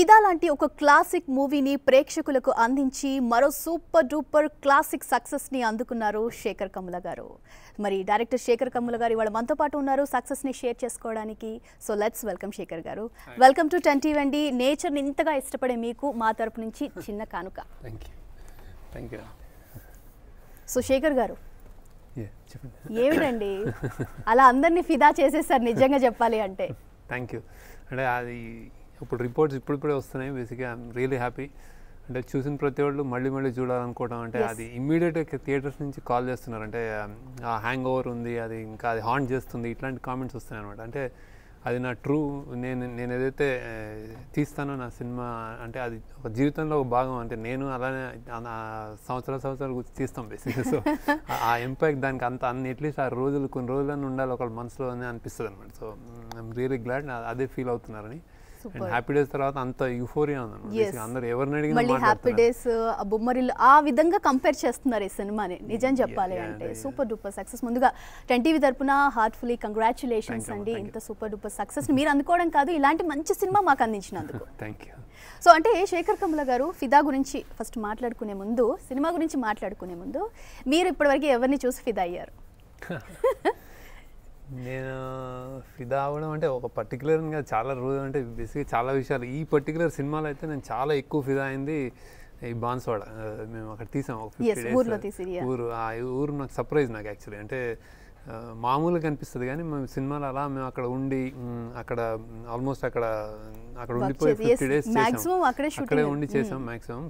ఫిదా లాంటి ఒక క్లాసిక్ మూవీని ప్రేక్షకులకు అందించి మరో సూపర్ డూపర్ క్లాసిక్ సక్సెస్ ని అందుకున్నారు శేఖర్ కమ్ముల గారు. మరి డైరెక్టర్ శేఖర్ కమ్ముల గారు ఇవాళ మనతో పాటు ఉన్నారు సక్సెస్ ని షేర్ చేసుకోవడానికి. సో లెట్స్ వెల్కమ్ శేఖర్ గారు. Welcome to 10 TV. నేచర్ ని ఇంతగా ఇష్టపడే మీకు మా తరపు నుంచి చిన్న కానుక. థాంక్యూ. సో శేఖర్ గారు ఏమిటండి అలా అందరినీ ఫిదా చేసేసారు నిజంగా చెప్పాలి అంటే. Thank you. అంటే అది ఇప్పుడు రిపోర్ట్స్ ఇప్పుడిప్పుడే వస్తున్నాయి. బేసిక్గా ఐఎమ్ రియలీ హ్యాపీ. అంటే చూసిన ప్రతి వాళ్ళు మళ్ళీ చూడాలనుకోవడం అంటే అది ఇమ్మీడియట్గా థియేటర్స్ నుంచి కాల్ చేస్తున్నారు. అంటే ఆ హ్యాంగ్ ఓవర్ ఉంది, అది ఇంకా అది హాంట్ చేస్తుంది, ఇట్లాంటి కామెంట్స్ వస్తున్నాయి అనమాట. అంటే అది నా ట్రూ నేను ఏదైతే తీస్తానో నా సినిమా అంటే అది ఒక జీవితంలో ఒక భాగం. అంటే నేను అలానే సంవత్సరాలు గురించి తీస్తాం బేసిక్గా. సో ఆ ఇంపాక్ట్ దానికి అన్ని అట్లీస్ట్ ఆ కొన్ని రోజులన్నీ ఉండాలి ఒకళ్ళ మనసులో అని అనిపిస్తుంది అనమాట. సో ఐఎమ్ రియలీ గ్లాడ్ అదే ఫీల్ అవుతున్నారని. అండ్ హ్యాపీ డేస్ తర్వాత అంత యూఫోరియా ఉంది. అందరూ ఎవరిని అడిగినా హ్యాపీ డేస్ బొమ్మరిల్లు ఆ విధంగా కంపేర్ చేస్తున్నారు ఈ సినిమాని. నిజం చెప్పాలి అంటే సూపర్ డూపర్ సక్సెస్. ముందుగా 10 టీవీ తరపున హార్ట్ఫుల్లీ కంగ్రాచులేషన్స్ అండి. ఇంత సూపర్ డూపర్ సక్సెస్ మీరు అందుకోవడం కాదు, ఇలాంటి మంచి సినిమా మాకు అందించినందుకు. Thank you. సో అంటే శేఖర్ కమ్ముల గారు ఫిదా గురించి ఫస్ట్ మాట్లాడుకునే ముందు, సినిమా గురించి మాట్లాడుకునే ముందు, మీరు ఇప్పటివరకు ఎవరిని చూసి ఫిదా అయ్యారు? నేను ఫిదా అవ్వడం అంటే ఒక పర్టికులర్గా చాలా రోజులు అంటే బేసిక్గా చాలా విషయాలు. ఈ పర్టికులర్ సినిమాలో అయితే నేను చాలా ఎక్కువ ఫిదా అయింది ఈ బాన్స్వాడ. మేము అక్కడ తీసాం ఒక 50 days ఊరు నాకు సర్ప్రైజ్. నాకు యాక్చువల్లీ అంటే మామూలుగా అనిపిస్తుంది కానీ మేము సినిమాలో అలా మేము అక్కడ ఉండి అక్కడ ఆల్మోస్ట్ అక్కడ ఉండిపోయి 50 days చేసాం. అక్కడే ఉండి చేసాం మ్యాక్సిమం.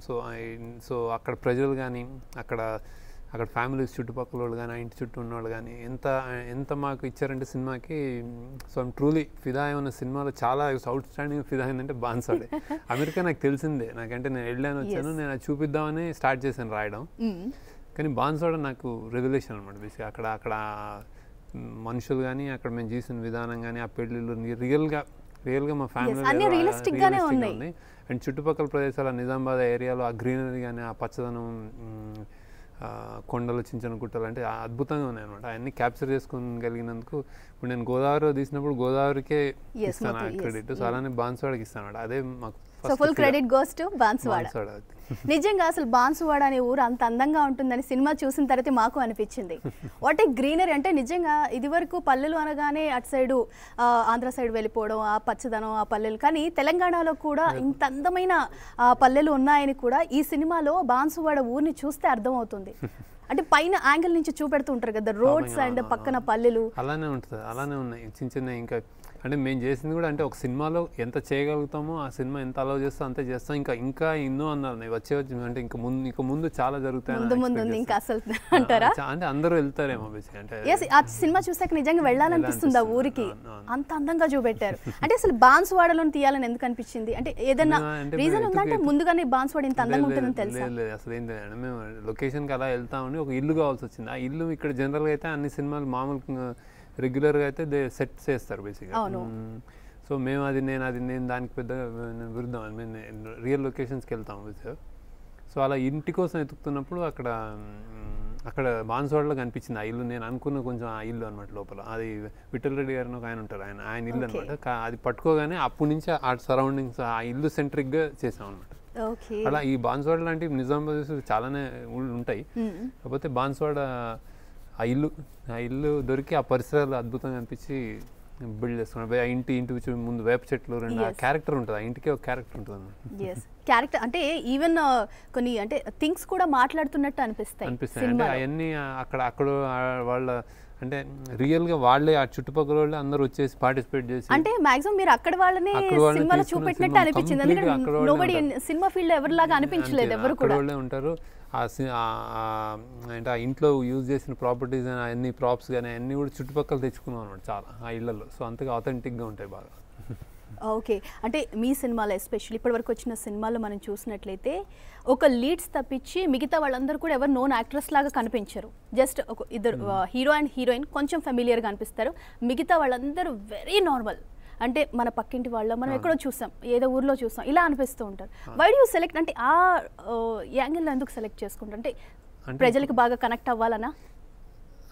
సో అక్కడ ప్రజలు కానీ అక్కడ ఫ్యామిలీస్ చుట్టుపక్కల వాళ్ళు కానీ ఇంటి చుట్టూ ఉన్నవాళ్ళు కానీ ఎంత మాకు ఇచ్చారంటే సినిమాకి. సో ఐమ్ ట్రూలీ ఫిదా అయిన సినిమాలో చాలా అవుట్ స్టాండింగ్ ఫిదా అయిందంటే బాన్స్వాడే. అమెరికా నాకు తెలిసిందే, నాకంటే నేను వచ్చాను, నేను అది చూపిద్దామని స్టార్ట్ చేశాను రాయడం. కానీ బాన్స్వాడ నాకు రెవల్యూషన్ అనమాట. బేసిక్గా అక్కడ మనుషులు కానీ అక్కడ మేము చేసిన విధానం కానీ ఆ పెళ్ళిళ్ళు రియల్గా మా ఫ్యామిలీ రియలిస్టిక్గానే ఉంది. అండ్ చుట్టుపక్కల ప్రదేశాలు నిజామాబాద్ ఏరియాలో ఆ గ్రీనరీ కానీ ఆ పచ్చదనం, కొండలు చిన్న గుట్టలు అంటే అద్భుతంగా ఉన్నాయి అనమాట. అవన్నీ క్యాప్చర్ చేసుకోగలిగినందుకు ఇప్పుడు నేను గోదావరిలో తీసినప్పుడు గోదావరికే ఇస్తాను క్రెడిట్. సో అలానే బాన్స్వాడకి ఇస్తాను అనమాట. అదే మాకు full credit goes to Banswada. నిజంగా అసలు బాన్స్వాడ అనే ఊరు అంత అందంగా ఉంటుందని సినిమా చూసిన తర్వాత మాకు అనిపించింది. వాట్ ఏ గ్రీనరీ అంటే నిజంగా ఇది వరకు పల్లెలు అనగానే అటు సైడు ఆంధ్ర సైడ్ వెళ్ళిపోవడం, ఆ పచ్చదనం ఆ పల్లెలు. కానీ తెలంగాణలో కూడా ఇంత అందమైన పల్లెలు ఉన్నాయని కూడా ఈ సినిమాలో బాన్స్వాడ ఊరిని చూస్తే అర్థమవుతుంది. అంటే పైన యాంగిల్ నుంచి చూపెడుతూ ఉంటారు కదా రోడ్స్ అండ్ పక్కన పల్లెలు. అలానే ఉంటుంది, అలానే ఉన్నాయి చిన్న ఇంకా. అంటే మేము చేసింది కూడా అంటే ఒక సినిమాలో ఎంత చేయగలుగుతామో ఆ సినిమా ఎంత అలౌ చేస్తా అంతే చేస్తాం. ఇంకా ఎన్నో అన్నారు వచ్చే అంటే ఇంకా ముందు చాలా జరుగుతాయి ఇంకా అసలు అంటారా? అంటే అందరూ వెళ్తారేమో బేసిక్. అంటే ఆ సినిమా చూసాక నిజంగా వెళ్ళాలనిపిస్తుంది ఆ ఊరికి, అంత అందంగా చూపెట్టారు. అంటే అసలు బాన్స్వాడలో తీయాలని ఎందుకు అనిపించింది? అంటే ఏదైనా రీజన్ ఉందంటే ముందుగానే బాన్స్వాడ ఇంత అందంగా ఉంటుందని తెలుసా? అసలు ఏం తెలియదు. మేము లొకేషన్కి అలా వెళ్తామని ఒక ఇల్లు కావాల్సి వచ్చింది. ఆ ఇల్లు ఇక్కడ జనరల్గా అయితే అన్ని సినిమాలు మామూలుగా రెగ్యులర్గా అయితే సెట్ చేస్తారు బేసిక్గా. సో మేము నేను దానికి పెద్ద విరుద్ధం. మేము రియల్ లొకేషన్స్కి వెళ్తాం బేసిక్గా. సో అలా ఇంటి కోసం ఎతుకుతున్నప్పుడు అక్కడ బాన్స్వాడలో కనిపించింది ఆ ఇల్లు. నేను అనుకున్న కొంచెం ఆ ఇల్లు అనమాట లోపల. అది విఠల్ రెడ్డి గారిని ఒక ఆయన ఉంటారు, ఆయన ఇల్లు అనమాట. అది పట్టుకోగానే అప్పటి నుంచి ఆ సరౌండింగ్స్ ఆ ఇల్లు సెంట్రిక్గా చేసాం అనమాట. అలా ఈ బాన్స్వాడ లాంటి నిజామాబాద్ చాలానే ఉంటాయి. కాకపోతే బాన్స్వాడ ఆ ఇల్లు దొరికి ఆ పరిసరాలు అద్భుతంగా అనిపించి బిల్డ్ చేసుకున్నాం. ఆ ఇంటి ముందు వేప చెట్లు రెండు క్యారెక్టర్ ఉంటుంది. ఆ ఇంటికి ఒక క్యారెక్టర్ ఉంటుంది అన్నమాట. క్యారెక్టర్ అంటే ఈవెన్ కొన్ని అంటే థింగ్స్ కూడా మాట్లాడుతున్నట్టు అనిపిస్తాయి. అంటే అవన్నీ అక్కడ వాళ్ళ అంటే రియల్గా వాళ్ళే ఆ చుట్టుపక్కల వాళ్ళు అందరూ వచ్చేసి పార్టిసిపేట్ చేసి అంటే మాక్సిమం మీరు అక్కడ వాళ్ళని సినిమాలో చూపెట్టినట్టు అనిపించింది. ఎందుకంటే నోబడీ సినిమా ఫీల్డ్ ఎవరిలాగా అనిపించలేదు, ఎవరు కూడా వాళ్ళే ఉంటారు. అంటే ఆ ఇంట్లో యూజ్ చేసిన ప్రాపర్టీస్ అని అన్ని ప్రాప్స్ కానీ అన్నీ కూడా చుట్టుపక్కల తెచ్చుకున్నాం అనమాట చాలా ఆ ఇళ్లలో. సో అంతగా ఆథెంటిక్గా ఉంటాయి బాగా. ఓకే. అంటే మీ సినిమాలో ఎస్పెషల్లీ ఇప్పటివరకు వచ్చిన సినిమాలో మనం చూసినట్లయితే ఒక లీడ్స్ తప్పించి మిగతా వాళ్ళందరూ కూడా ఎవరు నోన్ యాక్ట్రెస్ లాగా కనిపించరు. జస్ట్ ఒక ఇద్దరు హీరో అండ్ హీరోయిన్ కొంచెం ఫెమిలియర్గా అనిపిస్తారు. మిగతా వాళ్ళందరూ వెరీ నార్మల్. అంటే మన పక్కింటి వాళ్ళ మనం ఎక్కడో చూసాం, ఏదో ఊర్లో చూసాం, ఇలా అనిపిస్తూ ఉంటారు. వై డూ యూ సెలెక్ట్ అంటే ఆ యాంగిల్లో ఎందుకు సెలెక్ట్ చేసుకుంటారు? అంటే ప్రజలకు బాగా కనెక్ట్ అవ్వాలనా?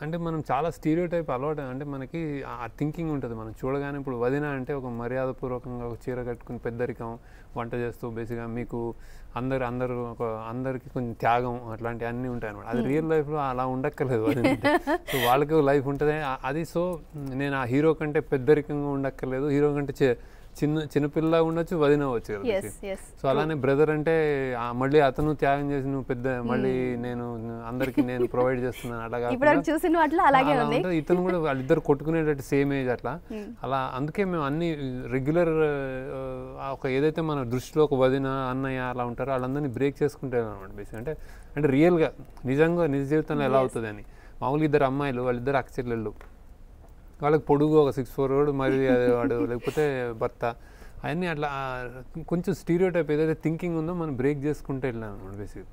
అంటే మనం చాలా స్టీరియో టైప్ అలవాటు, అంటే మనకి ఆ థింకింగ్ ఉంటుంది. మనం చూడగానే ఇప్పుడు వదిన అంటే ఒక మర్యాదపూర్వకంగా ఒక చీర కట్టుకుని పెద్దరికం, వంట చేస్తూ బేసిక్గా మీకు అందరూ ఒక అందరికి కొంచెం త్యాగం అట్లాంటివి అన్నీ ఉంటాయి అనమాట. అది రియల్ లైఫ్లో అలా ఉండక్కర్లేదు వదిన అంటే. సో వాళ్ళకి లైఫ్ ఉంటుంది అది. సో నేను ఆ హీరో కంటే పెద్దరికంగా ఉండక్కర్లేదు, హీరో కంటే చిన్నపిల్ల ఉండొచ్చు, వదిన అవ్వచ్చు కదా. సో అలానే బ్రదర్ అంటే మళ్ళీ అతను త్యాగం చేసి నువ్వు పెద్ద మళ్ళీ నేను అందరికి నేను ప్రొవైడ్ చేస్తున్నాను అలాగే ఇతను కూడా వాళ్ళిద్దరు కొట్టుకునేటట్టు సేమ్ ఏజ్ అట్లా. అలా అందుకే మేము అన్ని రెగ్యులర్ ఒక ఏదైతే మన దృష్టిలో ఒక వదిన అన్నయ్య అలా ఉంటారో వాళ్ళందరినీ బ్రేక్ చేసుకుంటారు అనమాట బేసిక్. అంటే రియల్గా నిజంగా నిజ జీవితంలో ఎలా అవుతుంది అని. మామూలుగా ఇద్దరు అమ్మాయిలు, వాళ్ళిద్దరు అక్క చెల్లెళ్ళు, వాళ్ళకి పొడుగు ఒక 6'4" మరి వాడు లేకపోతే భర్త, అవన్నీ అట్లా కొంచెం స్టీరియో టైప్ ఏదైతే థింకింగ్ ఉందో మనం బ్రేక్ చేసుకుంటూ వెళ్ళాను అనమాట బేసిక్.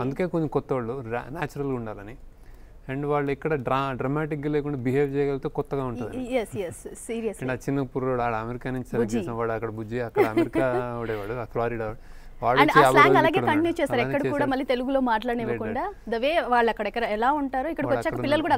అందుకే కొంచెం కొత్త వాళ్ళు న్యాచురల్గా ఉండాలని, అండ్ వాళ్ళు ఎక్కడ డ్రామాటిక్గా లేకుండా బిహేవ్ చేయగలిగితే కొత్తగా ఉంటుంది. అండ్ ఆ చిన్న పుర్రోడు ఆడ అమెరికా నుంచి సెలెక్ట్ చేసిన వాడు, అక్కడ బుజ్జి అక్కడ అమెరికా వాడేవాడు, ఫ్లోరిడా అలాగే కంటిన్యూ చేస్తారు. ఎక్కడ కూడా మళ్ళీ తెలుగులో మాట్లాడనివ్వకుండా ద వే వాళ్ళు అక్కడ ఎలా ఉంటారో ఇక్కడికి వచ్చాక పిల్లలు కూడా